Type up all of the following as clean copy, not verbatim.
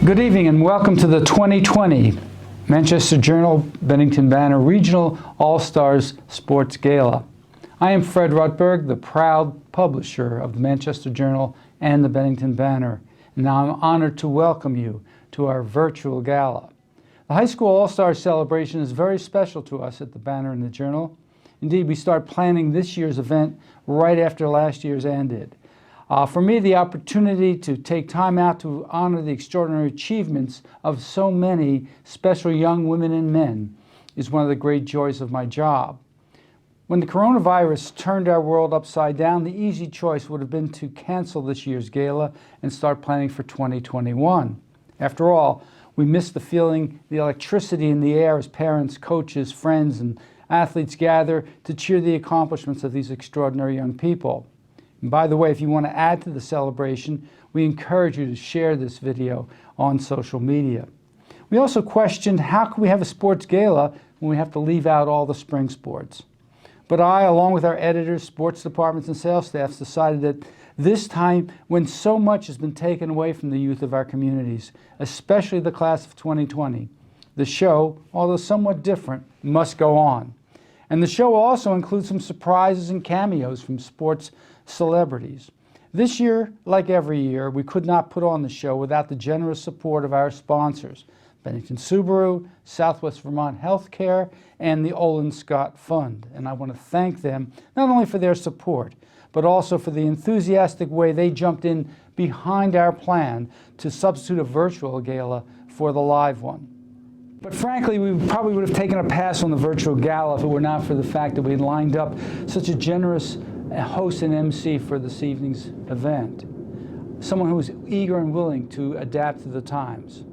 Good evening and welcome to the 2020 Manchester Journal Bennington Banner Regional All-Stars Sports Gala. I am Fred Rutberg, the proud publisher of the Manchester Journal and the Bennington Banner, and now I'm honored to welcome you to our virtual gala. The High School All-Stars celebration is very special to us at the Banner and the Journal. Indeed, we start planning this year's event right after last year's ended. For me, the opportunity to take time out to honor the extraordinary achievements of so many special young women and men is one of the great joys of my job. When the coronavirus turned our world upside down, the easy choice would have been to cancel this year's gala and start planning for 2021. After all, we miss the feeling, the electricity in the air as parents, coaches, friends, and athletes gather to cheer the accomplishments of these extraordinary young people. And by the way, if you want to add to the celebration, we encourage you to share this video on social media. We also questioned, how can we have a sports gala when we have to leave out all the spring sports? But I, along with our editors, sports departments, and sales staffs, decided that this time, when so much has been taken away from the youth of our communities, especially the class of 2020, the show, although somewhat different, must go on. And the show will also include some surprises and cameos from sports celebrities. This year, like every year, we could not put on the show without the generous support of our sponsors, Bennington SUBARU, Southwest Vermont Healthcare, and the Olin Scott Fund. And I want to thank them not only for their support, but also for the enthusiastic way they jumped in behind our plan to substitute a virtual gala for the live one. But frankly, we probably would have taken a pass on the virtual gala if it were not for the fact that we lined up such a generous host and MC for this evening's event. Someone who was eager and willing to adapt to the times.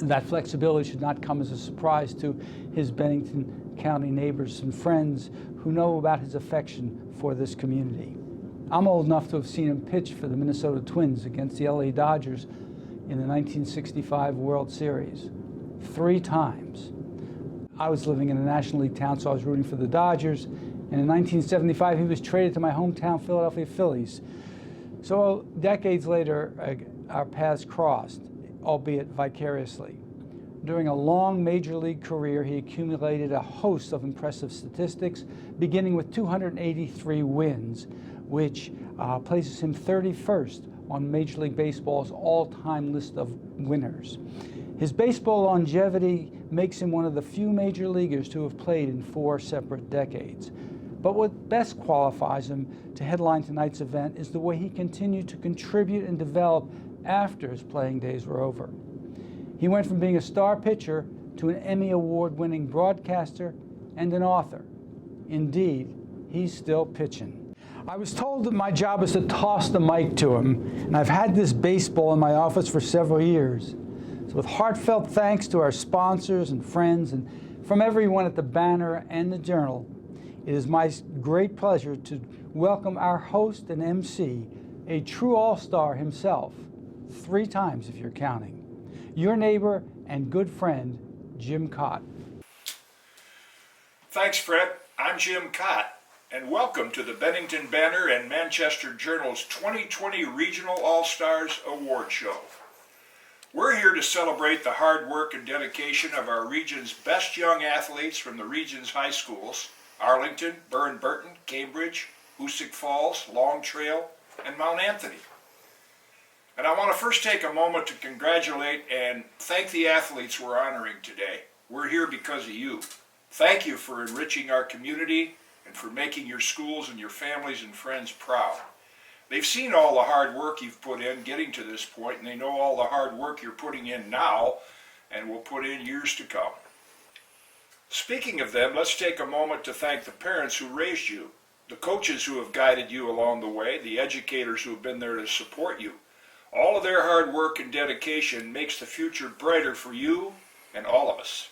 That flexibility should not come as a surprise to his Bennington County neighbors and friends who know about his affection for this community. I'm old enough to have seen him pitch for the Minnesota Twins against the LA Dodgers in the 1965 World Series. 3 times. I was living in a National League town, so I was rooting for the Dodgers. And in 1975, he was traded to my hometown Philadelphia Phillies. So decades later, our paths crossed, albeit vicariously. During a long major league career, he accumulated a host of impressive statistics, beginning with 283 wins, which places him 31st on Major League Baseball's all-time list of winners. His baseball longevity makes him one of the few major leaguers to have played in 4 separate decades. But what best qualifies him to headline tonight's event is the way he continued to contribute and develop after his playing days were over. He went from being a star pitcher to an Emmy Award-winning broadcaster and an author. Indeed, he's still pitching. I was told that my job is to toss the mic to him, and I've had this baseball in my office for several years. So with heartfelt thanks to our sponsors and friends, and from everyone at the Banner and the Journal, it is my great pleasure to welcome our host and MC, a true all-star himself, 3 times if you're counting, your neighbor and good friend, Jim Cott. Thanks, Fred. I'm Jim Cott, and welcome to the Bennington Banner and Manchester Journal's 2020 Regional All-Stars Award Show. We're here to celebrate the hard work and dedication of our region's best young athletes from the region's high schools, Arlington, Burton, Cambridge, Hoosick Falls, Long Trail, and Mount Anthony. And I want to first take a moment to congratulate and thank the athletes we're honoring today. We're here because of you. Thank you for enriching our community and for making your schools and your families and friends proud. They've seen all the hard work you've put in getting to this point, and they know all the hard work you're putting in now and will put in years to come. Speaking of them, let's take a moment to thank the parents who raised you, the coaches who have guided you along the way, the educators who have been there to support you. All of their hard work and dedication makes the future brighter for you and all of us.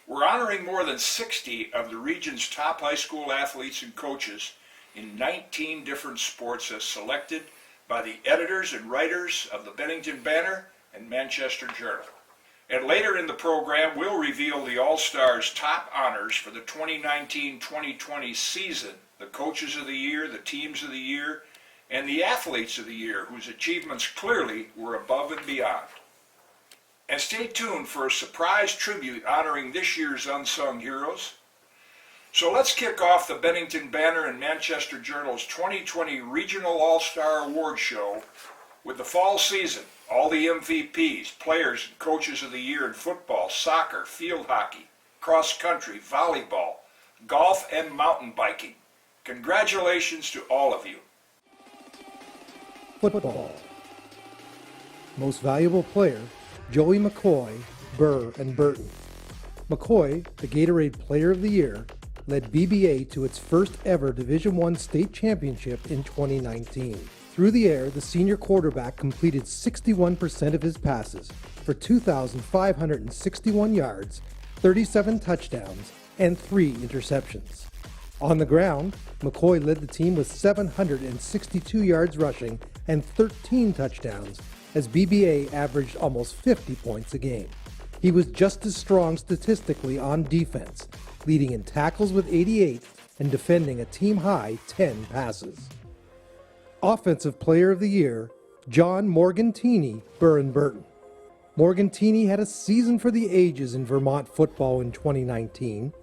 We're honoring more than 60 of the region's top high school athletes and coaches in 19 different sports as selected by the editors and writers of the Bennington Banner and Manchester Journal. And later in the program, we'll reveal the All-Stars top honors for the 2019-2020 season, the Coaches of the Year, the Teams of the Year, and the Athletes of the Year, whose achievements clearly were above and beyond. And stay tuned for a surprise tribute honoring this year's unsung heroes. So let's kick off the Bennington Banner and Manchester Journal's 2020 Regional All-Star Award Show with the fall season, all the MVPs, players and coaches of the year in football, soccer, field hockey, cross country, volleyball, golf, and mountain biking. Congratulations to all of you. Football. Most valuable player, Joey McCoy, Burr, and Burton. McCoy, the Gatorade Player of the Year, led BBA to its first ever Division I state championship in 2019. Through the air, the senior quarterback completed 61% of his passes for 2,561 yards, 37 touchdowns, and 3 interceptions. On the ground, McCoy led the team with 762 yards rushing and 13 touchdowns, as BBA averaged almost 50 points a game. He was just as strong statistically on defense, leading in tackles with 88 and defending a team-high 10 passes. Offensive Player of the Year, John Morgantini, Burr and Burton. Morgantini had a season for the ages in Vermont football in 2019.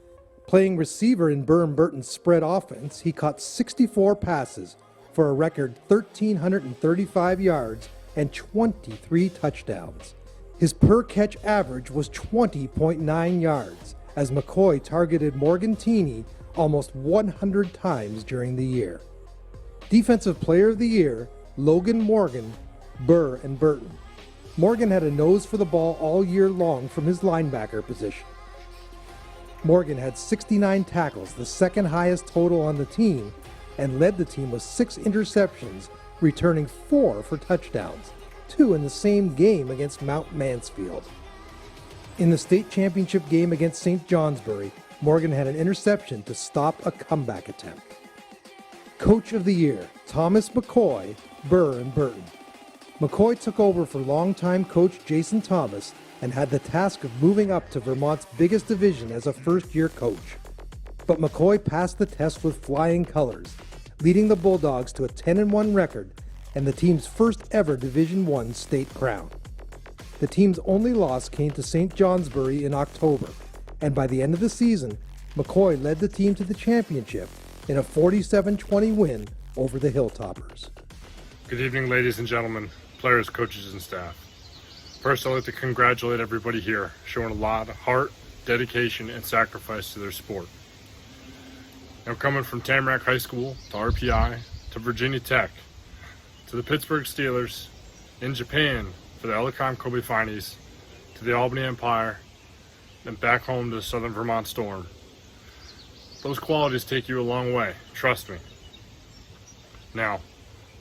Playing receiver in Burr and Burton's spread offense, he caught 64 passes for a record 1,335 yards and 23 touchdowns. His per-catch average was 20.9 yards, as McCoy targeted Morgantini almost 100 times during the year. Defensive Player of the Year, Logan Morgan, Burr and Burton. Morgan had a nose for the ball all year long from his linebacker position. Morgan had 69 tackles, the second highest total on the team, and led the team with 6 interceptions, returning 4 for touchdowns, 2 in the same game against Mount Mansfield. In the state championship game against St. Johnsbury, Morgan had an interception to stop a comeback attempt. Coach of the Year, Thomas McCoy, Burr and Burton. McCoy took over for longtime coach Jason Thomas and had the task of moving up to Vermont's biggest division as a first-year coach. But McCoy passed the test with flying colors, leading the Bulldogs to a 10-1 record and the team's first ever Division I state crown. The team's only loss came to St. Johnsbury in October, and by the end of the season, McCoy led the team to the championship in a 47-20 win over the Hilltoppers. Good evening, ladies and gentlemen, players, coaches, and staff. First, I'd like to congratulate everybody here, showing a lot of heart, dedication, and sacrifice to their sport. Now, coming from Tamarack High School to RPI to Virginia Tech to the Pittsburgh Steelers, in Japan for the Elecom Kobe Finals, to the Albany Empire, and back home to the Southern Vermont Storm. Those qualities take you a long way, trust me. Now,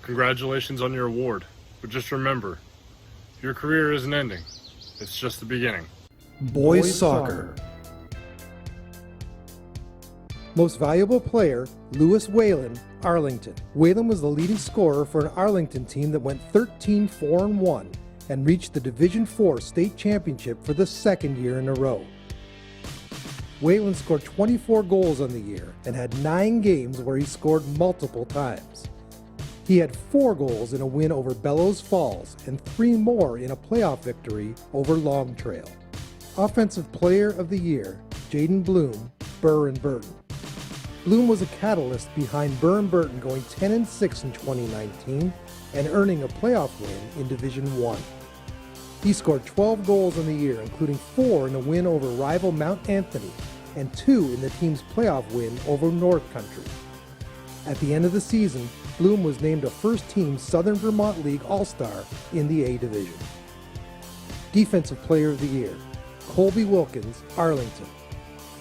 congratulations on your award, but just remember, your career isn't ending, it's just the beginning. Boys Soccer. Most valuable player, Lewis Whalen, Arlington. Whalen was the leading scorer for an Arlington team that went 13-4-1 and reached the Division IV state championship for the second year in a row. Whalen scored 24 goals on the year and had 9 games where he scored multiple times. He had 4 goals in a win over Bellows Falls and 3 more in a playoff victory over Long Trail. Offensive Player of the Year, Jaden Bloom, Burr and Burton. Bloom was a catalyst behind Burr and Burton going 10-6 in 2019 and earning a playoff win in Division I. He scored 12 goals on the year, including 4 in a win over rival Mount Anthony and 2 in the team's playoff win over North Country. At the end of the season, Bloom was named a first-team Southern Vermont League All-Star in the A Division. Defensive Player of the Year, Colby Wilkins, Arlington.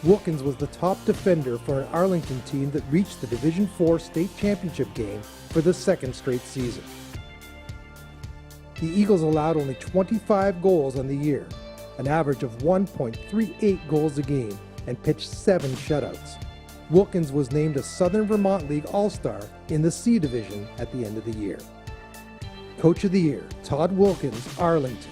Wilkins was the top defender for an Arlington team that reached the Division IV state championship game for the second straight season. The Eagles allowed only 25 goals on the year, an average of 1.38 goals a game, and pitched 7 shutouts. Wilkins was named a Southern Vermont League All-Star in the C Division at the end of the year. Coach of the Year, Todd Wilkins, Arlington.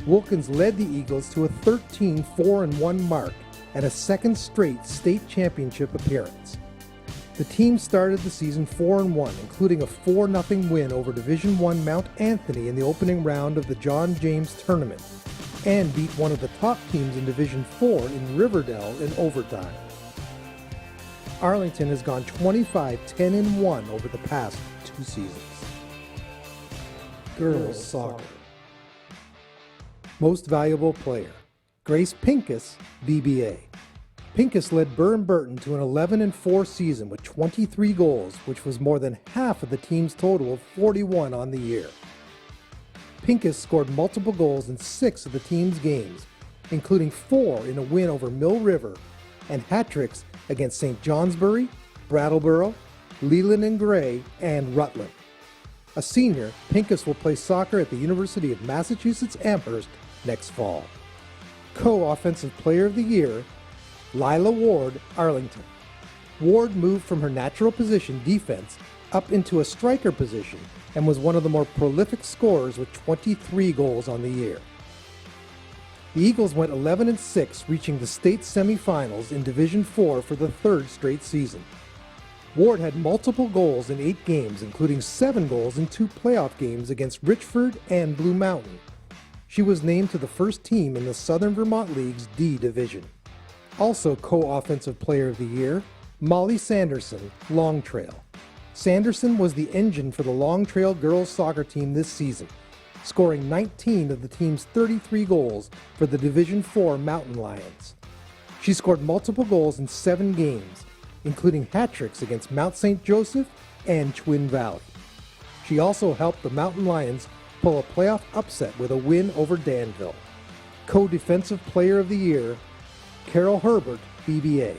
Wilkins led the Eagles to a 13-4-1 mark and a second straight state championship appearance. The team started the season 4-1, including a 4-0 win over Division I Mount Anthony in the opening round of the John James Tournament, and beat one of the top teams in Division 4 in Riverdale in overtime. Arlington has gone 25-10-1 over the past 2 seasons. Girls Soccer. Most Valuable Player, Grace Pincus, BBA. Pincus led Burton to an 11-4 season with 23 goals, which was more than half of the team's total of 41 on the year. Pincus scored multiple goals in 6 of the team's games, including 4 in a win over Mill River and hat-tricks against St. Johnsbury, Brattleboro, Leland and Gray, and Rutland. A senior, Pincus will play soccer at the University of Massachusetts Amherst next fall. Co-Offensive Player of the Year, Lila Ward, Arlington. Ward moved from her natural position, defense, up into a striker position and was one of the more prolific scorers with 23 goals on the year. The Eagles went 11-6, reaching the state semifinals in Division 4 for the 3rd straight season. Ward had multiple goals in 8 games, including 7 goals in 2 playoff games against Richford and Blue Mountain. She was named to the first team in the Southern Vermont League's D Division. Also Co-Offensive Player of the Year, Molly Sanderson, Long Trail. Sanderson was the engine for the Long Trail girls soccer team this season, scoring 19 of the team's 33 goals for the Division 4 Mountain Lions. She scored multiple goals in 7 games, including hat-tricks against Mount St. Joseph and Twin Valley. She also helped the Mountain Lions pull a playoff upset with a win over Danville. Co-Defensive Player of the Year, Carol Herbert, BBA.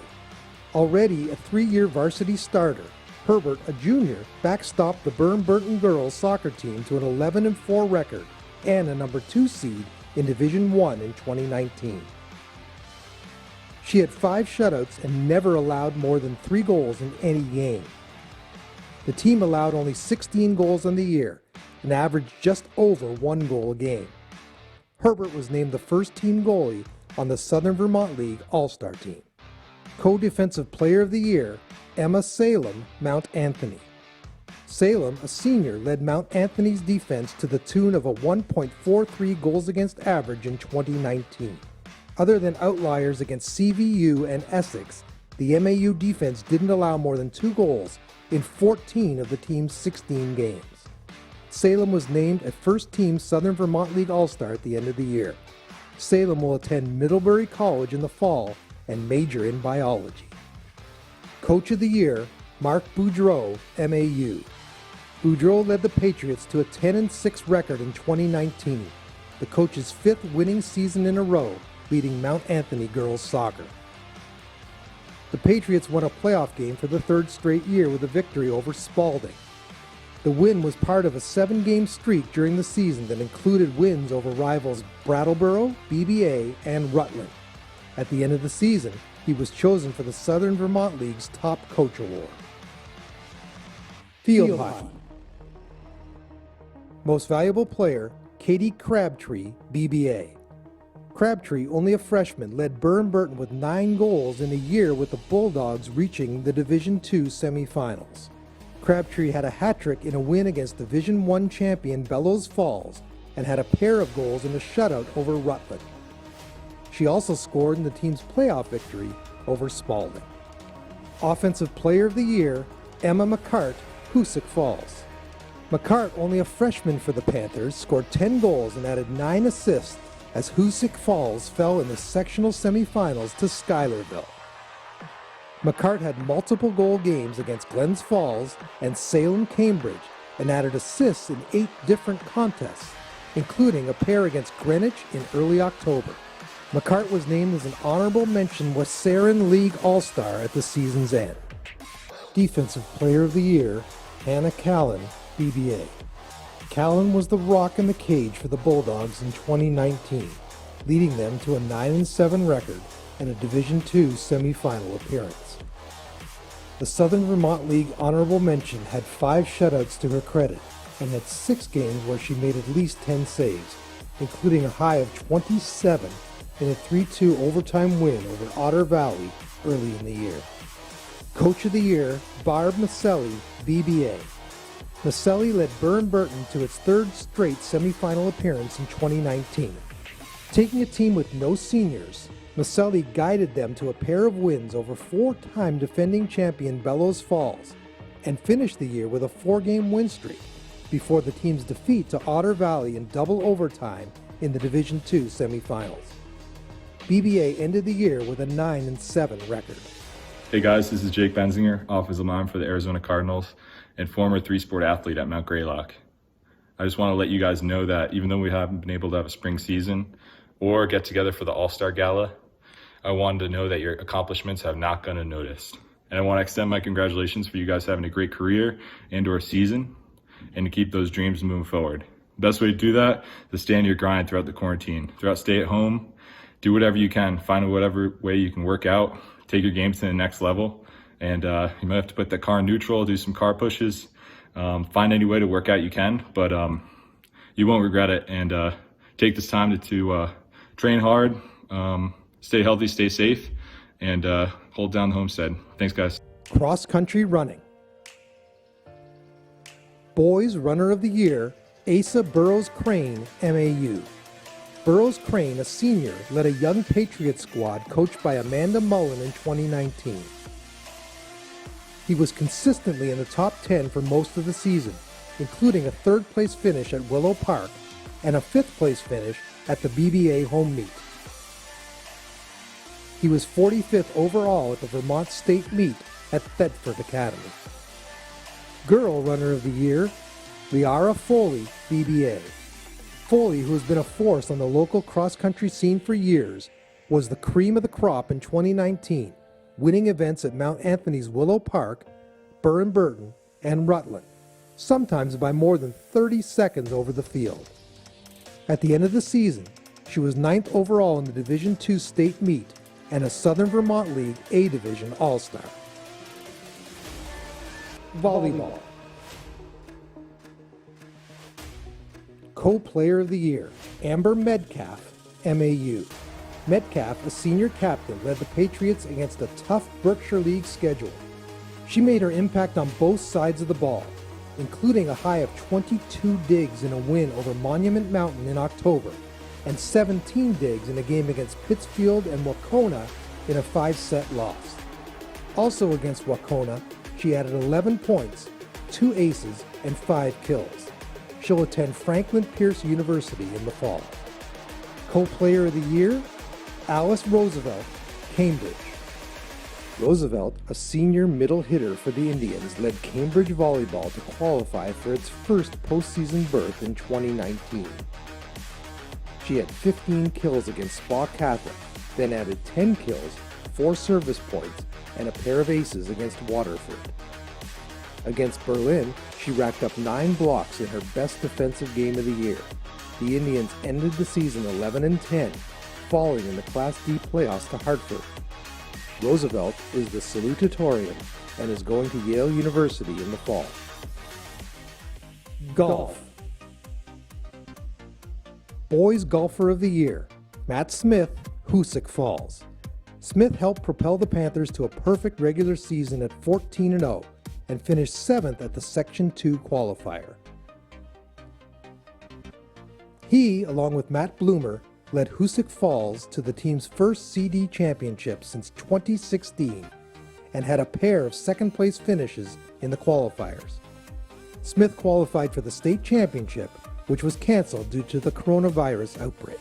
Already a 3-year varsity starter, Herbert, a junior, backstopped the Burton girls soccer team to an 11-4 record and a number 2 seed in Division 1 in 2019. She had 5 shutouts and never allowed more than 3 goals in any game. The team allowed only 16 goals on the year and averaged just over 1 goal a game. Herbert was named the first team goalie on the Southern Vermont League All-Star team. Co-Defensive Player of the Year, Emma Salem, Mount Anthony. Salem, a senior, led Mount Anthony's defense to the tune of a 1.43 goals against average in 2019. Other than outliers against CVU and Essex, the MAU defense didn't allow more than 2 goals in 14 of the team's 16 games. Salem was named a first-team Southern Vermont League All-Star at the end of the year. Salem will attend Middlebury College in the fall and major in biology. Coach of the Year, Mark Boudreau, MAU. Boudreau led the Patriots to a 10-6 record in 2019, the coach's 5th winning season in a row, leading Mount Anthony girls soccer. The Patriots won a playoff game for the 3rd straight year with a victory over Spalding. The win was part of a 7-game streak during the season that included wins over rivals Brattleboro, BBA, and Rutland. At the end of the season, he was chosen for the Southern Vermont League's Top Coach Award. Field hockey. Most Valuable Player, Katie Crabtree, BBA. Crabtree, only a freshman, led Burton with 9 goals in a year with the Bulldogs reaching the Division II semifinals. Crabtree had a hat-trick in a win against Division I champion Bellows Falls and had a pair of goals in a shutout over Rutland. She also scored in the team's playoff victory over Spalding. Offensive Player of the Year, Emma McCart, Hoosick Falls. McCart, only a freshman for the Panthers, scored 10 goals and added 9 assists as Hoosick Falls fell in the sectional semifinals to Schuylerville. McCart had multiple goal games against Glens Falls and Salem Cambridge and added assists in 8 different contests, including a pair against Greenwich in early October. McCart was named as an honorable mention Western League All-Star at the season's end. Defensive Player of the Year, Hannah Callan, BBA. Callan was the rock in the cage for the Bulldogs in 2019, leading them to a 9-7 record and a Division II semifinal appearance. The Southern Vermont League honorable mention had 5 shutouts to her credit and had 6 games where she made at least 10 saves, including a high of 27 in a 3-2 overtime win over Otter Valley early in the year. Coach of the Year, Barb Maselli, BBA. Maselli led Burton to its 3rd straight semifinal appearance in 2019. Taking a team with no seniors, Maselli guided them to a pair of wins over four-time defending champion Bellows Falls and finished the year with a 4-game win streak before the team's defeat to Otter Valley in double overtime in the Division II semifinals. BBA ended the year with a 9-7 record. Hey guys, this is Jake Benzinger, offensive lineman for the Arizona Cardinals and former 3-sport athlete at Mount Greylock. I just want to let you guys know that even though we haven't been able to have a spring season or get together for the All-Star Gala, I wanted to know that your accomplishments have not gone unnoticed. And I want to extend my congratulations for you guys having a great career and/or season, and to keep those dreams moving forward. The best way to do that is to stay on your grind throughout the quarantine. Stay at home, do whatever you can, find whatever way you can work out, take your game to the next level. And you might have to put the car in neutral, do some car pushes, find any way to work out you can, but you won't regret it. And take this time to train hard, stay healthy, stay safe, and hold down the homestead. Thanks, guys. Cross-country running. Boys Runner of the Year, Asa Burroughs Crane, MAU. Burroughs Crane, a senior, led a young Patriot squad coached by Amanda Mullen in 2019. He was consistently in the top 10 for most of the season, including a third-place finish at Willow Park and a fifth-place finish at the BBA home meet. He was 45th overall at the Vermont State meet at Thetford Academy. Girl Runner of the Year, Liara Foley, BBA. Foley, who has been a force on the local cross-country scene for years, was the cream of the crop in 2019, winning events at Mount Anthony's Willow Park, Burr and Burton, and Rutland, sometimes by more than 30 seconds over the field. At the end of the season, she was 9th overall in the Division II state meet and a Southern Vermont League A Division All-Star. Volleyball. Co-Player of the Year, Amber Metcalf, MAU. Metcalf, a senior captain, led the Patriots against a tough Berkshire League schedule. She made her impact on both sides of the ball, including a high of 22 digs in a win over Monument Mountain in October, and 17 digs in a game against Pittsfield and Wacona in a 5-set loss. Also against Wacona, she added 11 points, 2 aces, and 5 kills. She'll attend Franklin Pierce University in the fall. Co-Player of the Year, Alice Roosevelt, Cambridge. Roosevelt, a senior middle hitter for the Indians, led Cambridge volleyball to qualify for its first postseason berth in 2019. She had 15 kills against Spa Catholic, then added 10 kills, 4 service points, and a pair of aces against Waterford. Against Berlin, she racked up 9 blocks in her best defensive game of the year. The Indians ended the season 11-10, falling in the Class D playoffs to Hartford. Roosevelt is the salutatorian and is going to Yale University in the fall. Golf. Boys Golfer of the Year, Matt Smith, Hoosick Falls. Smith helped propel the Panthers to a perfect regular season at 14-0 and finished 7th at the Section 2 qualifier. He, along with Matt Bloomer, led Hoosick Falls to the team's first CD championship since 2016 and had a pair of second-place finishes in the qualifiers. Smith qualified for the state championship, which was canceled due to the coronavirus outbreak.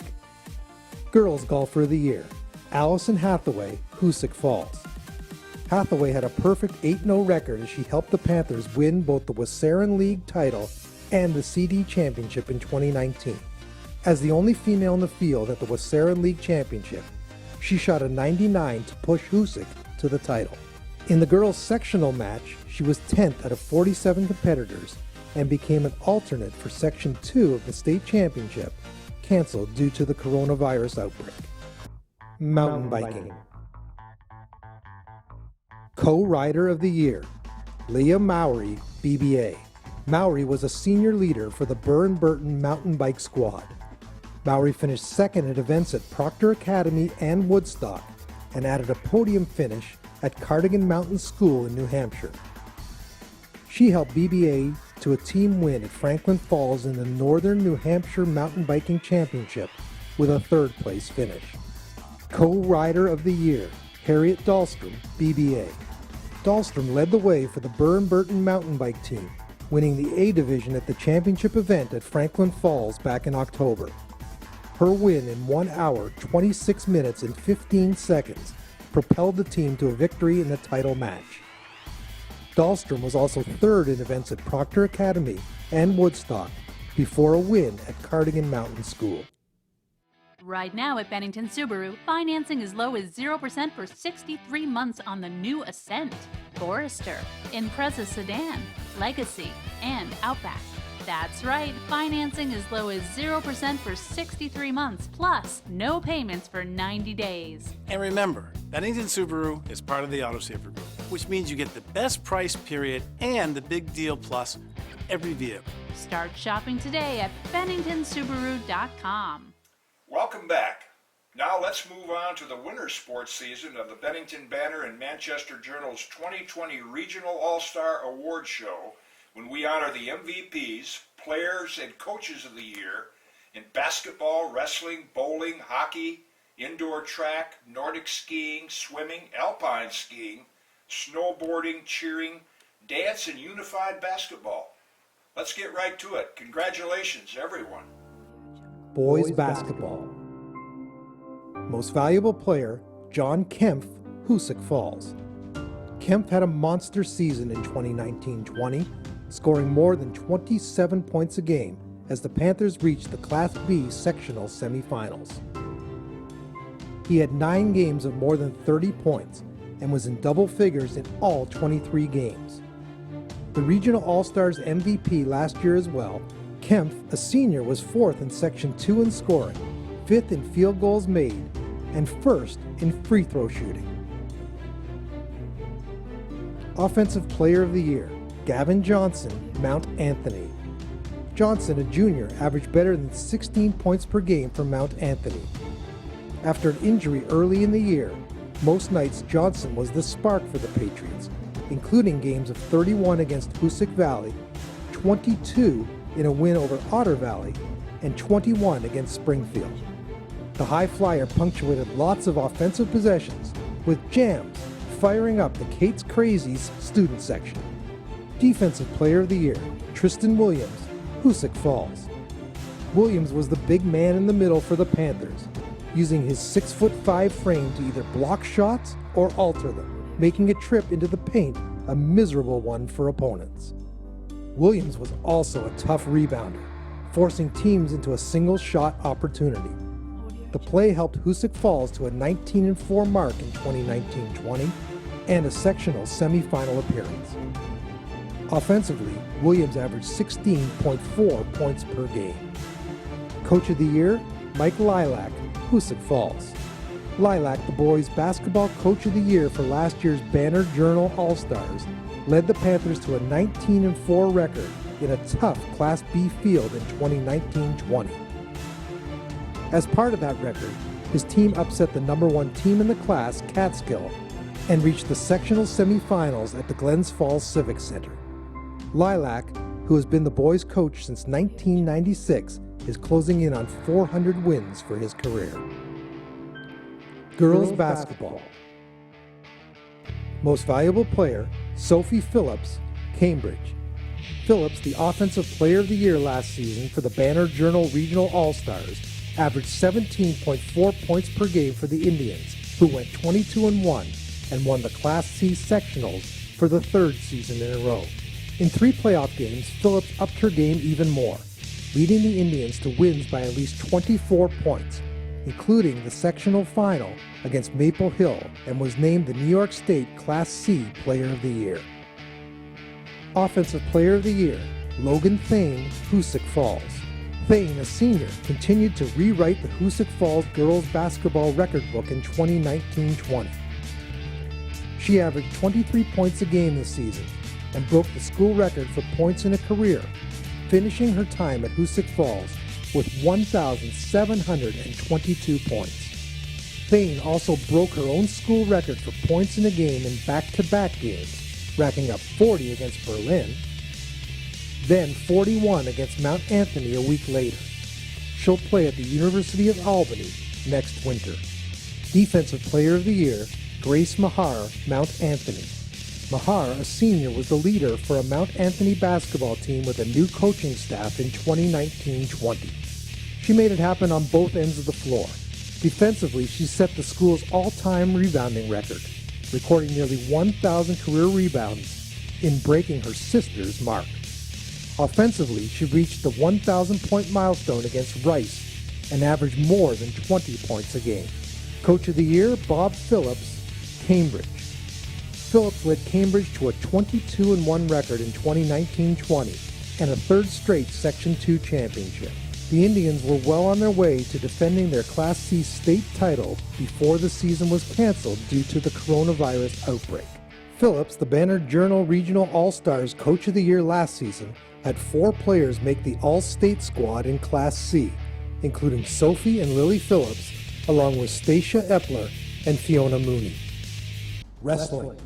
Girls Golfer of the Year, Allison Hathaway, Hoosick Falls. Hathaway had a perfect 8-0 record as she helped the Panthers win both the Wassaran League title and the CD championship in 2019. As the only female in the field at the Wassaran League championship, she shot a 99 to push Hoosick to the title. In the girls' sectional match, she was 10th out of 47 competitors and became an alternate for Section 2 of the state championship, canceled due to the coronavirus outbreak. Mountain biking. Co-Rider of the Year, Leah Mowry, BBA. Mowry was a senior leader for the Burr and Burton mountain bike squad. Mowry finished 2nd at events at Proctor Academy and Woodstock and added a podium finish at Cardigan Mountain School in New Hampshire. She helped BBA to a team win at Franklin Falls in the Northern New Hampshire Mountain Biking Championship with a third-place finish. Co-Rider of the Year, Harriet Dahlstrom, BBA. Dahlstrom led the way for the Burr and Burton mountain bike team, winning the A division at the championship event at Franklin Falls back in October. Her win in 1 hour, 26 minutes and 15 seconds propelled the team to a victory in the title match. Dahlstrom was also third in events at Proctor Academy and Woodstock before a win at Cardigan Mountain School. Right now at Bennington Subaru, financing as low as 0% for 63 months on the new Ascent, Forester, Impreza Sedan, Legacy, and Outback. That's right, financing as low as 0% for 63 months, plus no payments for 90 days. And remember, Bennington Subaru is part of the AUTOSAVER Group, which means you get the best price period and the big deal plus for every vehicle. Start shopping today at BenningtonSubaru.com. Welcome back. Now let's move on to the winter sports season of the Bennington Banner and Manchester Journal's 2020 Regional All-Star Award Show, when we honor the MVPs, players, and coaches of the year in basketball, wrestling, bowling, hockey, indoor track, Nordic skiing, swimming, alpine skiing, snowboarding, cheering, dance, and unified basketball. Let's get right to it. Congratulations, everyone. Boys Basketball. Most Valuable Player, John Kempf, Hoosick Falls. Kempf had a monster season in 2019-20, scoring more than 27 points a game as the Panthers reached the Class B sectional semifinals. He had 9 games of more than 30 points and was in double figures in all 23 games. The Regional All-Stars MVP last year as well, Kempf, a senior, was 4th in Section 2 in scoring, 5th in field goals made, and 1st in free throw shooting. Offensive Player of the Year, Gavin Johnson, Mount Anthony. Johnson, a junior, averaged better than 16 points per game for Mount Anthony. After an injury early in the year, most nights Johnson was the spark for the Patriots, including games of 31 against Hoosick Valley, 22 in a win over Otter Valley, and 21 against Springfield. The high flyer punctuated lots of offensive possessions, with jams firing up the Kate's Crazies student section. Defensive Player of the Year, Tristan Williams, Hoosick Falls. Williams was the big man in the middle for the Panthers, using his 6'5" frame to either block shots or alter them, making a trip into the paint a miserable one for opponents. Williams was also a tough rebounder, forcing teams into a single shot opportunity. The play helped Hoosick Falls to a 19-4 mark in 2019-20 and a sectional semifinal appearance. Offensively, Williams averaged 16.4 points per game. Coach of the Year, Mike Lilac, Hoosick Falls. Lilac, the boys' basketball coach of the year for last year's Banner Journal All-Stars, led the Panthers to a 19-4 record in a tough Class B field in 2019-20. As part of that record, his team upset the #1 team in the class, Catskill, and reached the sectional semifinals at the Glens Falls Civic Center. Lilac, who has been the boys' coach since 1996, is closing in on 400 wins for his career. Girls Basketball. Most Valuable Player, Sophie Phillips, Cambridge. Phillips, the Offensive Player of the Year last season for the Banner Journal Regional All-Stars, averaged 17.4 points per game for the Indians, who went 22-1 and won the Class C sectionals for the 3rd season in a row. In 3 playoff games, Phillips upped her game even more, leading the Indians to wins by at least 24 points, including the sectional final against Maple Hill, and was named the New York State Class C Player of the Year. Offensive Player of the Year, Logan Thane, Hoosick Falls. Thane, a senior, continued to rewrite the Hoosick Falls girls basketball record book in 2019-20. She averaged 23 points a game this season and broke the school record for points in a career, finishing her time at Hoosick Falls with 1,722 points. Thane also broke her own school record for points in a game in back-to-back games, racking up 40 against Berlin, then 41 against Mount Anthony a week later. she'll play at the University of Albany next winter. Defensive Player of the Year, Grace Mahar, Mount Anthony. Mahar, a senior, was the leader for a Mount Anthony basketball team with a new coaching staff in 2019-20. She made it happen on both ends of the floor. Defensively, she set the school's all-time rebounding record, recording nearly 1,000 career rebounds in breaking her sister's mark. Offensively, she reached the 1,000-point milestone against Rice and averaged more than 20 points a game. Coach of the Year, Bob Phillips, Cambridge. Phillips led Cambridge to a 22-1 record in 2019-20 and a third straight Section 2 championship. The Indians were well on their way to defending their Class C state title before the season was canceled due to the coronavirus outbreak. Phillips, the Banner Journal Regional All-Stars Coach of the Year last season, had 4 players make the All-State squad in Class C, including Sophie and Lily Phillips, along with Stacia Epler and Fiona Mooney. Wrestling.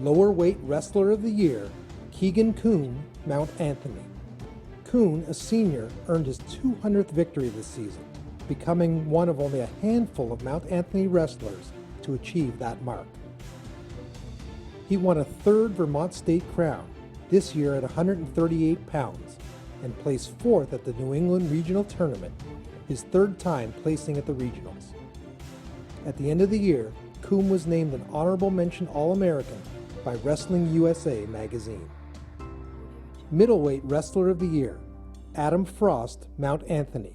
Lower Weight Wrestler of the Year, Keegan Kuhn, Mount Anthony. Kuhn, a senior, earned his 200th victory this season, becoming one of only a handful of Mount Anthony wrestlers to achieve that mark. He won a 3rd Vermont State crown, this year at 138 pounds, and placed 4th at the New England Regional Tournament, his 3rd time placing at the regionals. At the end of the year, Kuhn was named an Honorable Mention All-American by Wrestling USA magazine. Middleweight Wrestler of the Year, Adam Frost, Mount Anthony.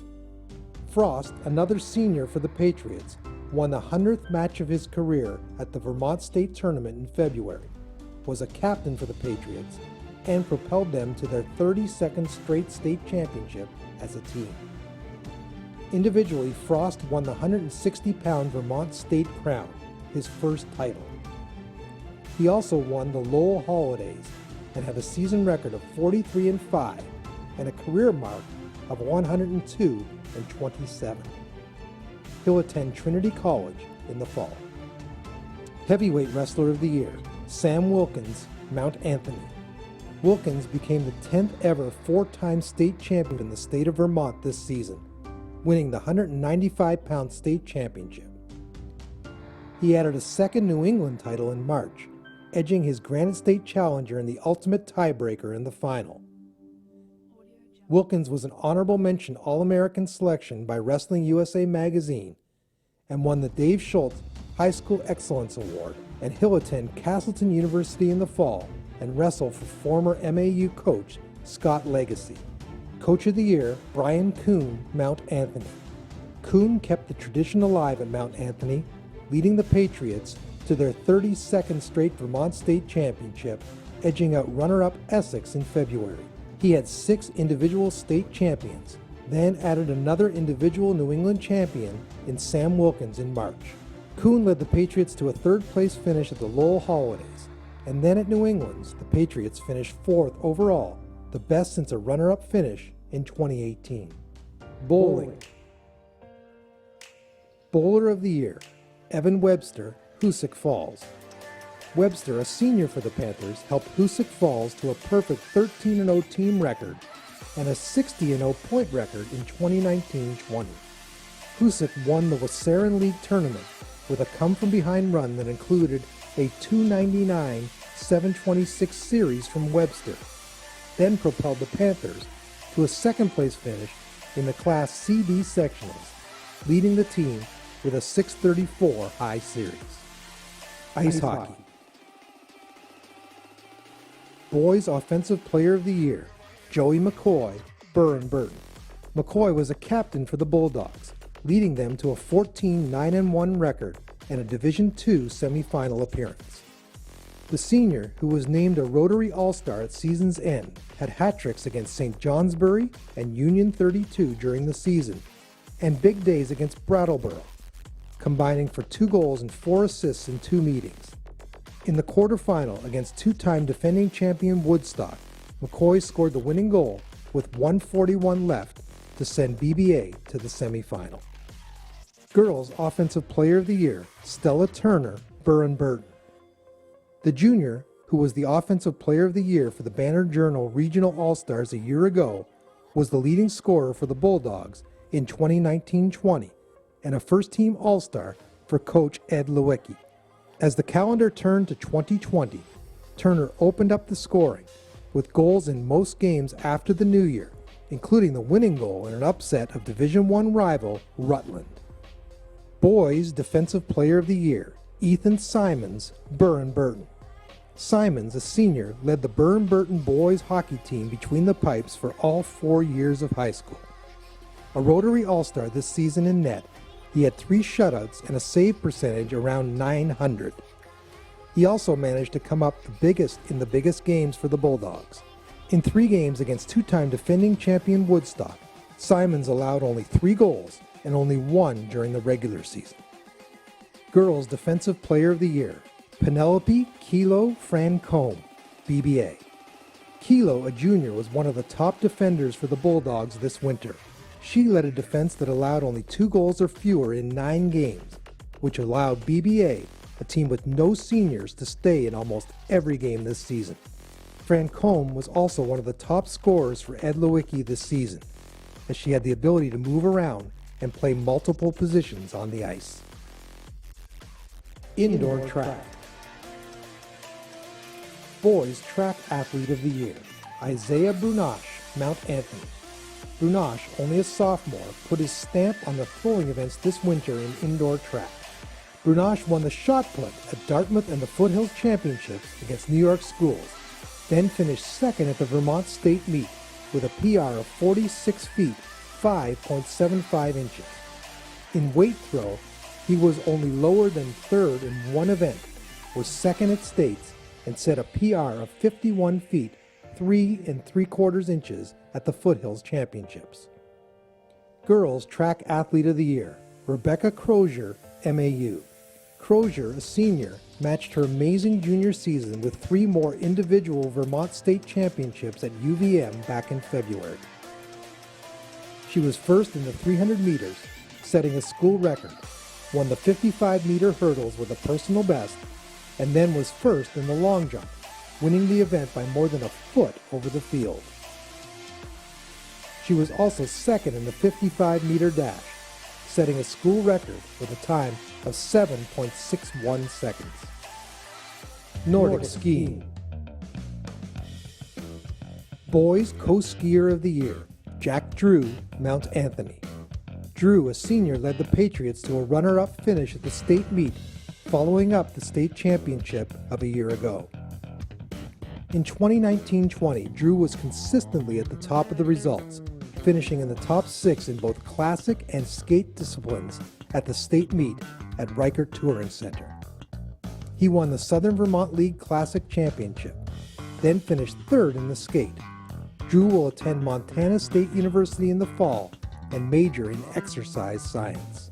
Frost, another senior for the Patriots, won the 100th match of his career at the Vermont State Tournament in February, was a captain for the Patriots, and propelled them to their 32nd straight state championship as a team. Individually, Frost won the 160-pound Vermont State crown, his first title. He also won the Lowell Holidays and have a season record of 43-5 and a career mark of 102-27. He'll attend Trinity College in the fall. Heavyweight Wrestler of the Year, Sam Wilkins, Mount Anthony. Wilkins became the 10th ever 4-time state champion in the state of Vermont this season, winning the 195-pound state championship. He added a 2nd New England title in March, edging his Granite State challenger in the ultimate tiebreaker in the final. Wilkins was an honorable mention All-American selection by Wrestling USA magazine and won the Dave Schultz High School Excellence Award, and he'll attend Castleton University in the fall and wrestle for former MAU coach Scott Legacy. Coach of the Year, Brian Kuhn, Mount Anthony. Kuhn kept the tradition alive at Mount Anthony, leading the Patriots to their 32nd straight Vermont State Championship, edging out runner-up Essex in February. He had 6 individual state champions, then added another individual New England champion in Sam Wilkins in March. Kuhn led the Patriots to a 3rd-place finish at the Lowell Holidays, and then at New England's, the Patriots finished 4th overall, the best since a runner-up finish in 2018. Bowling. Bowler of the Year, Evan Webster, Hoosick Falls. Webster, a senior for the Panthers, helped Hoosick Falls to a perfect 13-0 team record and a 60-0 point record in 2019-20. Hoosick won the Wassaran League tournament with a come-from-behind run that included a 299-726 series from Webster, then propelled the Panthers to a 2nd-place finish in the Class CD sectionals, leading the team with a 634 high series. Ice hockey. Boys Offensive Player of the Year, Joey McCoy, Burr and Burton. McCoy was a captain for the Bulldogs, leading them to a 14-9-1 record and a Division II semifinal appearance. The senior, who was named a Rotary All-Star at season's end, had hat-tricks against St. Johnsbury and Union 32 during the season, and big days against Brattleboro, combining for 2 goals and 4 assists in 2 meetings. In the quarterfinal against 2-time defending champion Woodstock, McCoy scored the winning goal with 1:41 left to send BBA to the semifinal. Girls Offensive Player of the Year, Stella Turner, Burr and Burton. The junior, who was the Offensive Player of the Year for the Banner Journal Regional All-Stars a year ago, was the leading scorer for the Bulldogs in 2019-20 and a first-team All-Star for coach Ed Lewicki. As the calendar turned to 2020, Turner opened up the scoring with goals in most games after the new year, including the winning goal in an upset of Division I rival Rutland. Boys Defensive Player of the Year, Ethan Simons, Burr and Burton. Simons, a senior, led the Burr and Burton boys hockey team between the pipes for all 4 years of high school. A Rotary All-Star this season in net, he had 3 shutouts and a save percentage around .900. He also managed to come up the biggest in the biggest games for the Bulldogs. In 3 games against 2-time defending champion Woodstock, Simons allowed only 3 goals and only 1 during the regular season. Girls Defensive Player of the Year, Penelope Kilo Francombe, BBA. Kilo, a junior, was one of the top defenders for the Bulldogs this winter. She led a defense that allowed only 2 goals or fewer in 9 games, which allowed BBA, a team with no seniors, to stay in almost every game this season. Francombe was also one of the top scorers for Ed Lewicki this season, as she had the ability to move around and play multiple positions on the ice. Indoor track. Boys Track Athlete of the Year, Isaiah Brunache, Mount Anthony. Brunache, only a sophomore, put his stamp on the throwing events this winter in indoor track. Brunache won the shot put at Dartmouth and the Foothills Championships against New York schools, then finished second at the Vermont State Meet with a PR of 46 feet, 5.75 inches. In weight throw, he was only lower than third in one event, was second at states, and set a PR of 51 feet, 3 3/4 inches at the Foothills Championships. Girls Track Athlete of the Year, Rebecca Crozier, MAU. Crozier, a senior, matched her amazing junior season with 3 more individual Vermont State Championships at UVM back in February. She was first in the 300 meters, setting a school record, won the 55-meter hurdles with a personal best, and then was first in the long jump, winning the event by more than a foot over the field. She was also second in the 55-meter dash, setting a school record with a time of 7.61 seconds. Nordic skiing. Boys Co-Skier of the Year, Jack Drew, Mount Anthony. Drew, a senior, led the Patriots to a runner-up finish at the state meet, following up the state championship of a year ago. In 2019-20, Drew was consistently at the top of the results, finishing in the top 6 in both classic and skate disciplines at the state meet at Reichert Touring Center. He won the Southern Vermont League Classic Championship, then finished third in the skate. Drew will attend Montana State University in the fall and major in exercise science.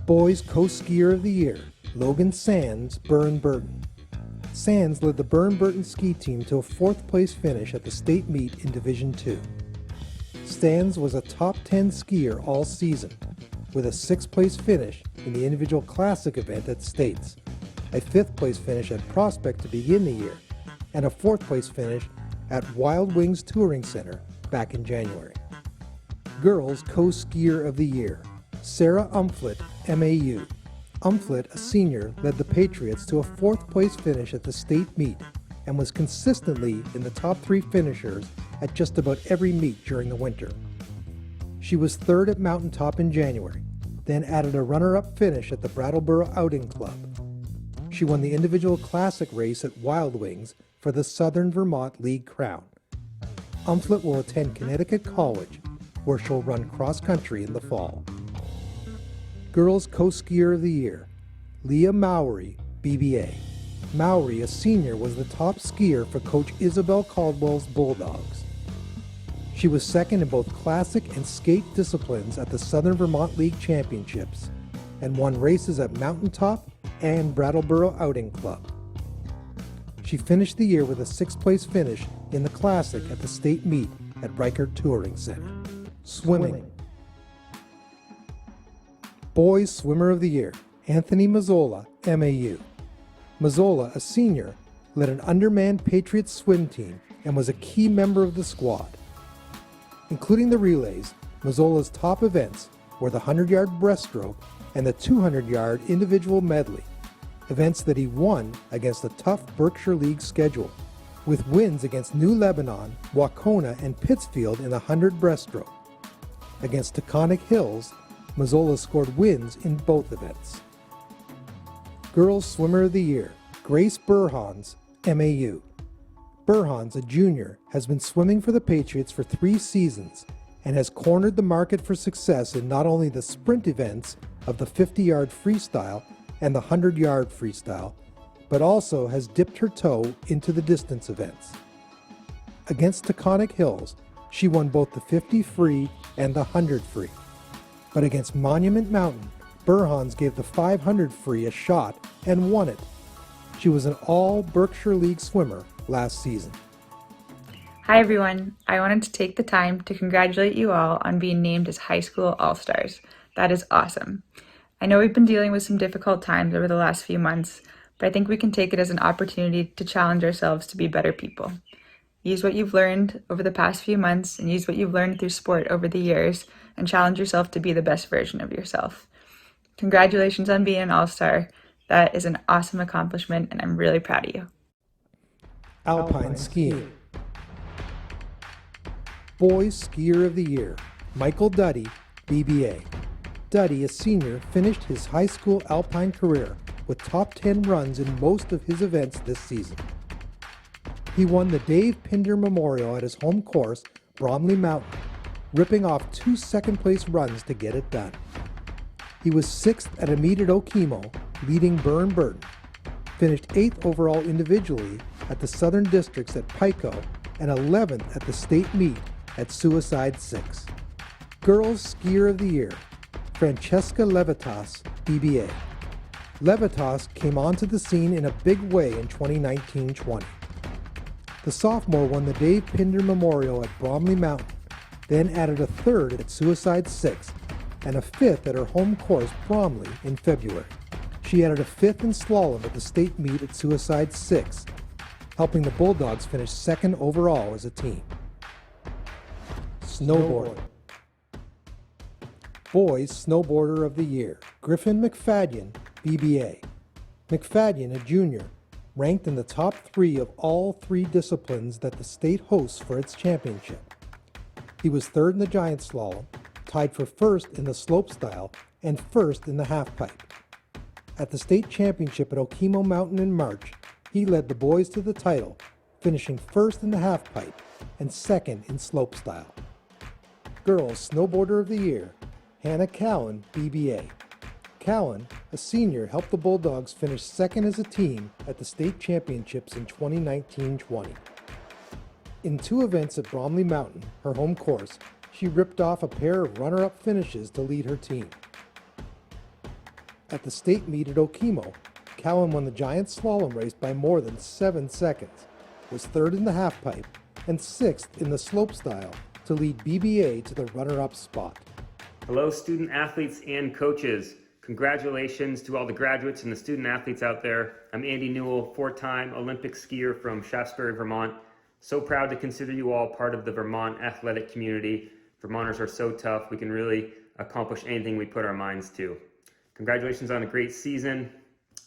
Boys Co-Skier of the Year, Logan Sands, Burr and Burton. Sands led the Burr and Burton ski team to a 4th place finish at the state meet in Division II. Sands was a top 10 skier all season, with a 6th place finish in the individual classic event at States, a 5th place finish at Prospect to begin the year, and a 4th place finish at Wild Wings Touring Center back in January. Girls Co-Skier of the Year, Sarah Umflett, MAU. Umflett, a senior, led the Patriots to a 4th place finish at the state meet and was consistently in the top 3 finishers at just about every meet during the winter. She was 3rd at Mountaintop in January, then added a runner-up finish at the Brattleboro Outing Club. She won the individual classic race at Wild Wings for the Southern Vermont League crown. Umflett will attend Connecticut College, where she'll run cross-country in the fall. Girls Co-Skier of the Year, Leah Mowry, BBA. Mowry, a senior, was the top skier for Coach Isabel Caldwell's Bulldogs. She was second in both classic and skate disciplines at the Southern Vermont League Championships and won races at Mountaintop and Brattleboro Outing Club. She finished the year with a 6th place finish in the classic at the state meet at Reichert Touring Center. Swimming. Boys Swimmer of the Year, Anthony Mazzola, MAU. Mazzola, a senior, led an undermanned Patriots swim team and was a key member of the squad. Including the relays, Mazzola's top events were the 100-yard breaststroke and the 200-yard individual medley, events that he won against a tough Berkshire League schedule, with wins against New Lebanon, Wacona, and Pittsfield in the 100 breaststroke. Against Taconic Hills, Mazzola scored wins in both events. Girls Swimmer of the Year, Grace Burhans, MAU. Burhans, a junior, has been swimming for the Patriots for 3 seasons and has cornered the market for success in not only the sprint events of the 50-yard freestyle and the 100-yard freestyle, but also has dipped her toe into the distance events. Against Taconic Hills, she won both the 50 free and the 100 free. But against Monument Mountain, Burhans gave the 500 free a shot and won it. She was an all Berkshire League swimmer last season. Hi everyone, I wanted to take the time to congratulate you all on being named as High School All-Stars. That is awesome. I know we've been dealing with some difficult times over the last few months, but I think we can take it as an opportunity to challenge ourselves to be better people. Use what you've learned over the past few months and use what you've learned through sport over the years and challenge yourself to be the best version of yourself. Congratulations on being an All-Star. That is an awesome accomplishment and I'm really proud of you. Alpine Skiing. Boys Skier of the Year, Michael Duddy, BBA. Duddy, a senior, finished his high school alpine career with top 10 runs in most of his events this season. He won the Dave Pinder Memorial at his home course, Bromley Mountain, ripping off 2 second-place runs to get it done. He was 6th at a meet at Okemo, leading Burn Burton, finished 8th overall individually at the Southern Districts at Pico, and 11th at the state meet at Suicide 6. Girls Skier of the Year, Francesca Levitas, BBA. Levitas came onto the scene in a big way in 2019-20. The sophomore won the Dave Pinder Memorial at Bromley Mountain, then added a 3rd at Suicide 6 and a 5th at her home course Bromley in February. She added a 5th in slalom at the state meet at Suicide 6, helping the Bulldogs finish 2nd overall as a team. Snowboarding. Boys Snowboarder of the Year, Griffin McFadden, BBA. McFadden, a junior, ranked in the top 3 of all 3 disciplines that the state hosts for its championship. He was 3rd in the giant slalom, tied for 1st in the slopestyle, and 1st in the halfpipe. At the state championship at Okemo Mountain in March, he led the boys to the title, finishing 1st in the halfpipe and 2nd in slopestyle. Girls Snowboarder of the Year, Hannah Cowan, BBA. Cowan, a senior, helped the Bulldogs finish 2nd as a team at the state championships in 2019-20. In 2 events at Bromley Mountain, her home course, she ripped off a pair of runner-up finishes to lead her team. At the state meet at Okemo, Cowan won the giant slalom race by more than 7 seconds, was 3rd in the halfpipe, and 6th in the slopestyle to lead BBA to the runner-up spot. Hello, student athletes and coaches. Congratulations to all the graduates and the student athletes out there. I'm Andy Newell, 4-time Olympic skier from Shaftesbury, Vermont. So proud to consider you all part of the Vermont athletic community. Vermonters are so tough. We can really accomplish anything we put our minds to. Congratulations on a great season.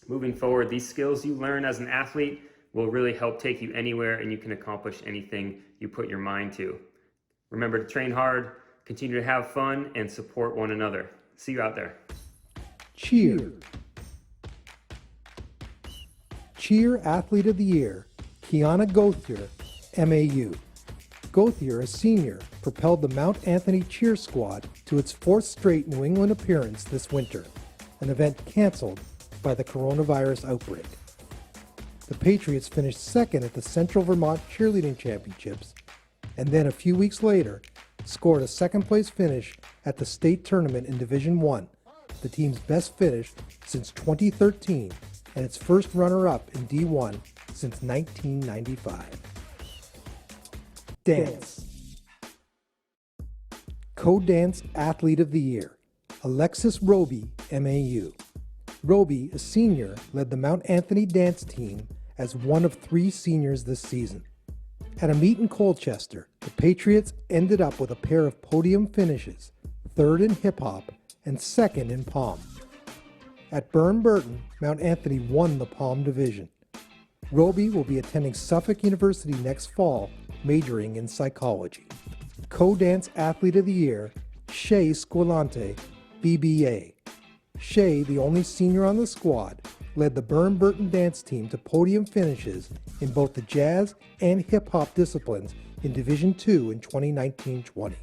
Moving forward, these skills you learn as an athlete will really help take you anywhere and you can accomplish anything you put your mind to. Remember to train hard, continue to have fun, and support one another. See you out there. Cheer. Cheer Athlete of the Year, Kiana Gauthier, MAU. Gauthier, a senior, propelled the Mount Anthony cheer squad to its 4th straight New England appearance this winter, an event canceled by the coronavirus outbreak. The Patriots finished 2nd at the Central Vermont Cheerleading Championships, and then a few weeks later, scored a 2nd-place finish at the state tournament in Division I, the team's best finish since 2013 and its first runner-up in D1 since 1995. Dance. Co-Dance Athlete of the Year, Alexis Roby, MAU. Roby, a senior, led the Mount Anthony dance team as one of 3 seniors this season. At a meet in Colchester, the Patriots ended up with a pair of podium finishes, third in hip hop and second in pom. At Burn-Burton, Mount Anthony won the pom division. Roby will be attending Suffolk University next fall, majoring in psychology. Co-Dance Athlete of the Year, Shea Squilante, BBA. Shea, the only senior on the squad, led the Burn-Burton dance team to podium finishes in both the jazz and hip-hop disciplines in Division II in 2019-20.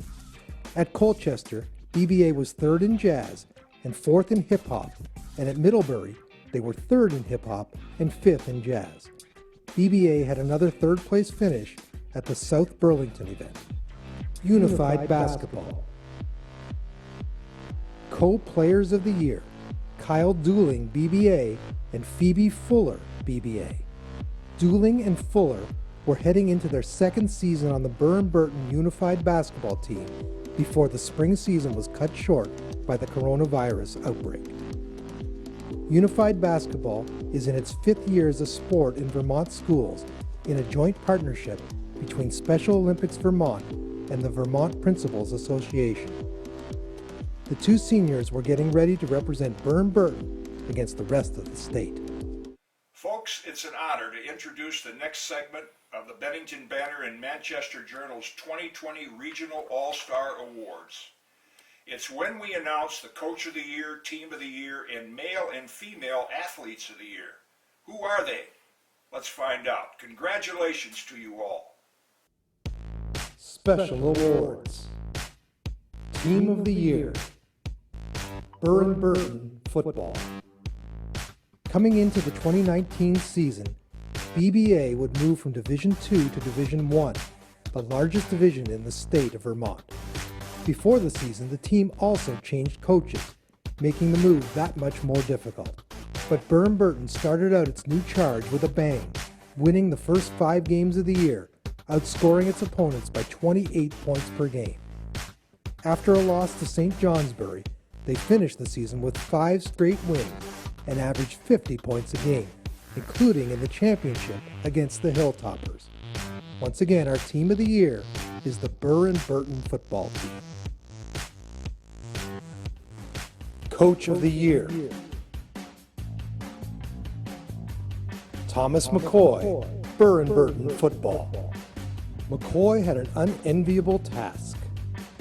At Colchester, BBA was third in jazz and fourth in hip-hop, and at Middlebury, they were third in hip-hop and fifth in jazz. BBA had another third-place finish at the South Burlington event. Unified Basketball. Co-Players of the Year, Kyle Dooling, BBA, and Phoebe Fuller, BBA. Dooling and Fuller were heading into their second season on the Burn-Burton Unified Basketball team before the spring season was cut short by the coronavirus outbreak. Unified Basketball is in its fifth year as a sport in Vermont schools in a joint partnership between Special Olympics Vermont and the Vermont Principals Association. The two seniors were getting ready to represent Burn-Burton against the rest of the state. Folks, it's an honor to introduce the next segment of the Bennington Banner and Manchester Journal's 2020 Regional All-Star Awards. It's when we announce the Coach of the Year, Team of the Year, and Male and Female Athletes of the Year. Who are they? Let's find out. Congratulations to you all. Special Awards. Team of the Year. Burn-Burton Football. Coming into the 2019 season, BBA would move from Division II to Division I, the largest division in the state of Vermont. Before the season, the team also changed coaches, making the move that much more difficult. But Burn-Burton started out its new charge with a bang, winning the first 5 games of the year, outscoring its opponents by 28 points per game. After a loss to St. Johnsbury, they finished the season with 5 straight wins and averaged 50 points a game, including in the championship against the Hilltoppers. Once again, our team of the year is the Burn-Burton football team. Coach of the Year. Thomas McCoy, Burn-Burton football. McCoy had an unenviable task.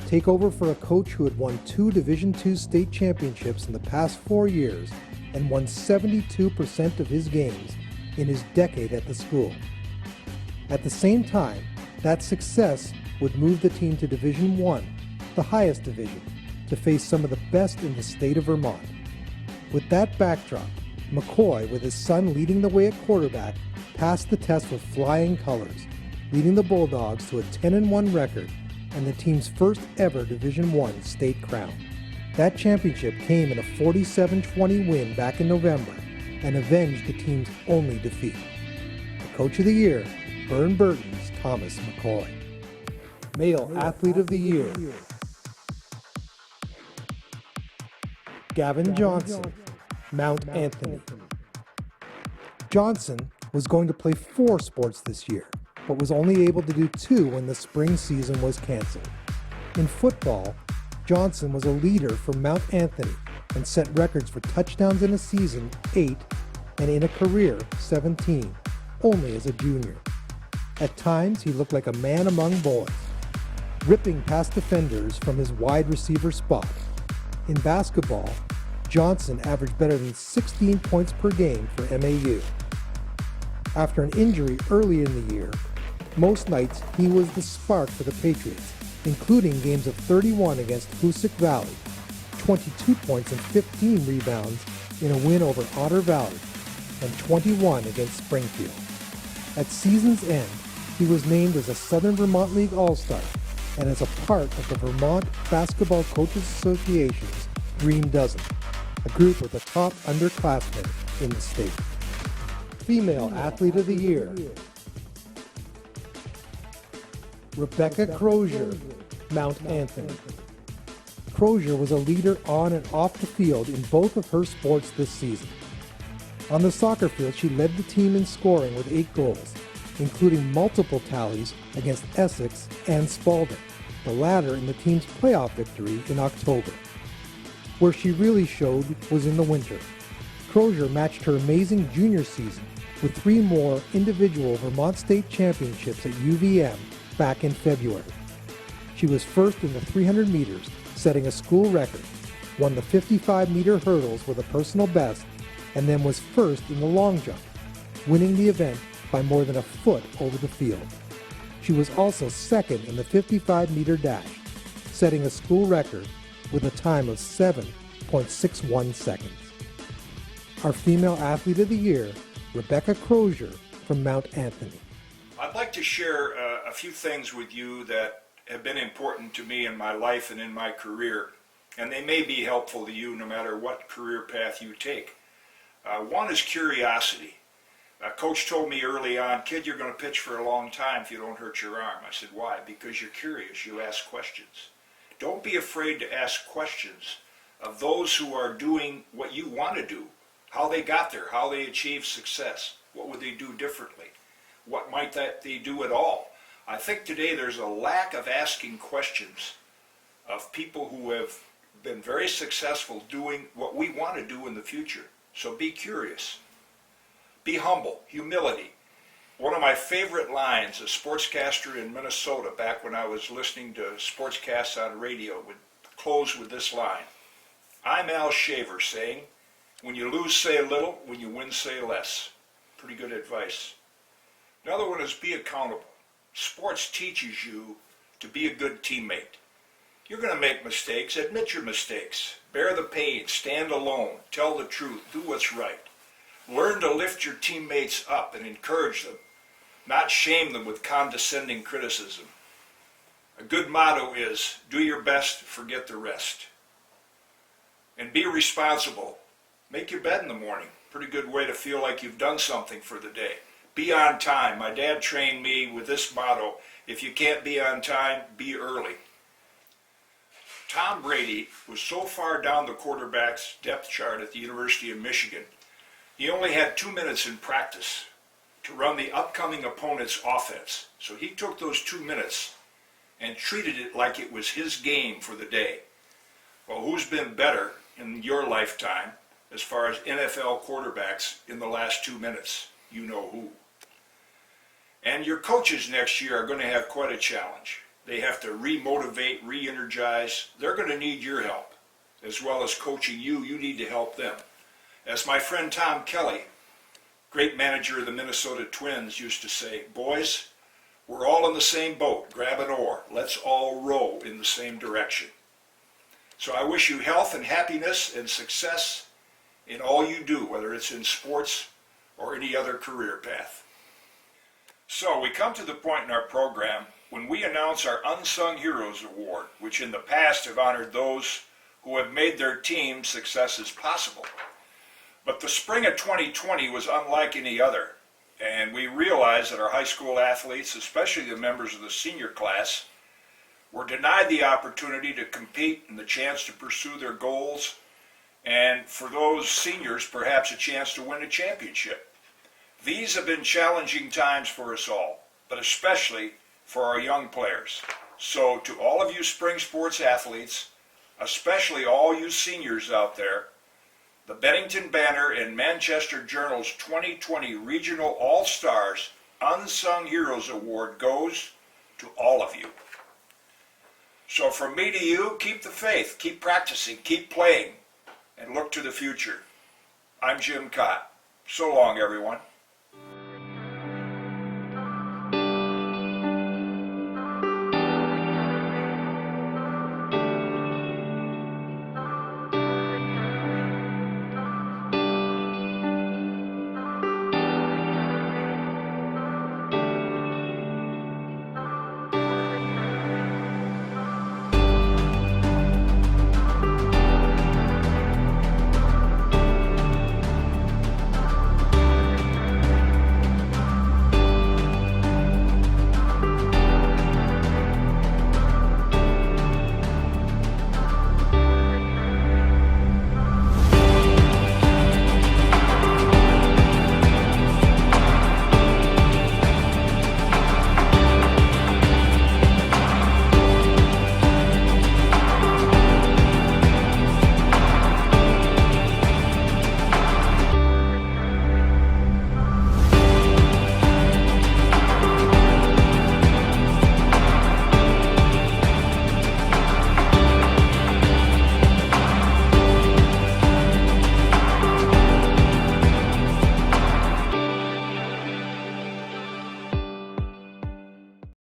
Take over for a coach who had won 2 Division II state championships in the past 4 years and won 72% of his games in his decade at the school. At the same time, that success would move the team to Division I, the highest division, to face some of the best in the state of Vermont. With that backdrop, McCoy, with his son leading the way at quarterback, passed the test with flying colors, leading the Bulldogs to a 10-1 record and the team's first ever Division I state crown. That championship came in a 47-20 win back in November and avenged the team's only defeat. The Coach of the Year, Burn-Burton's Thomas McCoy. Male Athlete of the Year, Gavin Johnson, Mount Anthony. Johnson was going to play 4 sports this year, but was only able to do 2 when the spring season was canceled. In football, Johnson was a leader for Mount Anthony and set records for touchdowns in a season, 8, and in a career, 17, only as a junior. At times, he looked like a man among boys, ripping past defenders from his wide receiver spot. In basketball, Johnson averaged better than 16 points per game for MAU. After an injury early in the year, most nights he was the spark for the Patriots, including games of 31 against Hoosick Valley, 22 points and 15 rebounds in a win over Otter Valley, and 21 against Springfield. At season's end, he was named as a Southern Vermont League All-Star and as a part of the Vermont Basketball Coaches Association's Dream Dozen, a group of the top underclassmen in the state. Female Athlete of the Year, Rebecca Crozier, Mount Anthony. Crozier was a leader on and off the field in both of her sports this season. On the soccer field, she led the team in scoring with 8 goals, including multiple tallies against Essex and Spalding, the latter in the team's playoff victory in October. Where she really showed was in the winter. Crozier matched her amazing junior season with 3 more individual Vermont State Championships at UVM back in February. She was first in the 300 meters, setting a school record, won the 55-meter hurdles with a personal best, and then was first in the long jump, winning the event by more than a foot over the field. She was also second in the 55-meter dash, setting a school record with a time of 7.61 seconds. Our female athlete of the year, Rebecca Crozier from Mount Anthony. I'd like to share a few things with you that have been important to me in my life and in my career, and they may be helpful to you no matter what career path you take. One is curiosity. Coach told me early on, kid, you're going to pitch for a long time if you don't hurt your arm. I said, why? Because you're curious. You ask questions. Don't be afraid to ask questions of those who are doing what you want to do, how they got there, how they achieved success, what would they do differently, what might they do at all. I think today there's a lack of asking questions of people who have been very successful doing what we want to do in the future. So be curious. Be humble. Humility. One of my favorite lines, a sportscaster in Minnesota, back when I was listening to sportscasts on radio, would close with this line. I'm Al Shaver saying, when you lose, say a little. When you win, say less. Pretty good advice. Another one is be accountable. Sports teaches you to be a good teammate. You're going to make mistakes. Admit your mistakes. Bear the pain. Stand alone. Tell the truth. Do what's right. Learn to lift your teammates up and encourage them, not shame them with condescending criticism. A good motto is, do your best, forget the rest. And be responsible. Make your bed in the morning. Pretty good way to feel like you've done something for the day. Be on time. My dad trained me with this motto, if you can't be on time, be early. Tom Brady was so far down the quarterback's depth chart at the University of Michigan, he only had 2 minutes in practice to run the upcoming opponent's offense. So he took those 2 minutes and treated it like it was his game for the day. Well, who's been better in your lifetime as far as NFL quarterbacks in the last 2 minutes? You know who. And your coaches next year are going to have quite a challenge. They have to re-motivate, re-energize. They're going to need your help. As well as coaching you, you need to help them. As my friend Tom Kelly, great manager of the Minnesota Twins, used to say, boys, we're all in the same boat. Grab an oar. Let's all row in the same direction. So I wish you health and happiness and success in all you do, whether it's in sports or any other career path. So we come to the point in our program when we announce our Unsung Heroes Award, which in the past have honored those who have made their team successes possible. But the spring of 2020 was unlike any other, and we realized that our high school athletes, especially the members of the senior class, were denied the opportunity to compete and the chance to pursue their goals, and for those seniors, perhaps a chance to win a championship. These have been challenging times for us all, but especially for our young players. So to all of you spring sports athletes, especially all you seniors out there, the Bennington Banner and Manchester Journal's 2020 Regional All-Stars Unsung Heroes Award goes to all of you. So from me to you, keep the faith, keep practicing, keep playing, and look to the future. I'm Jim Cott. So long, everyone.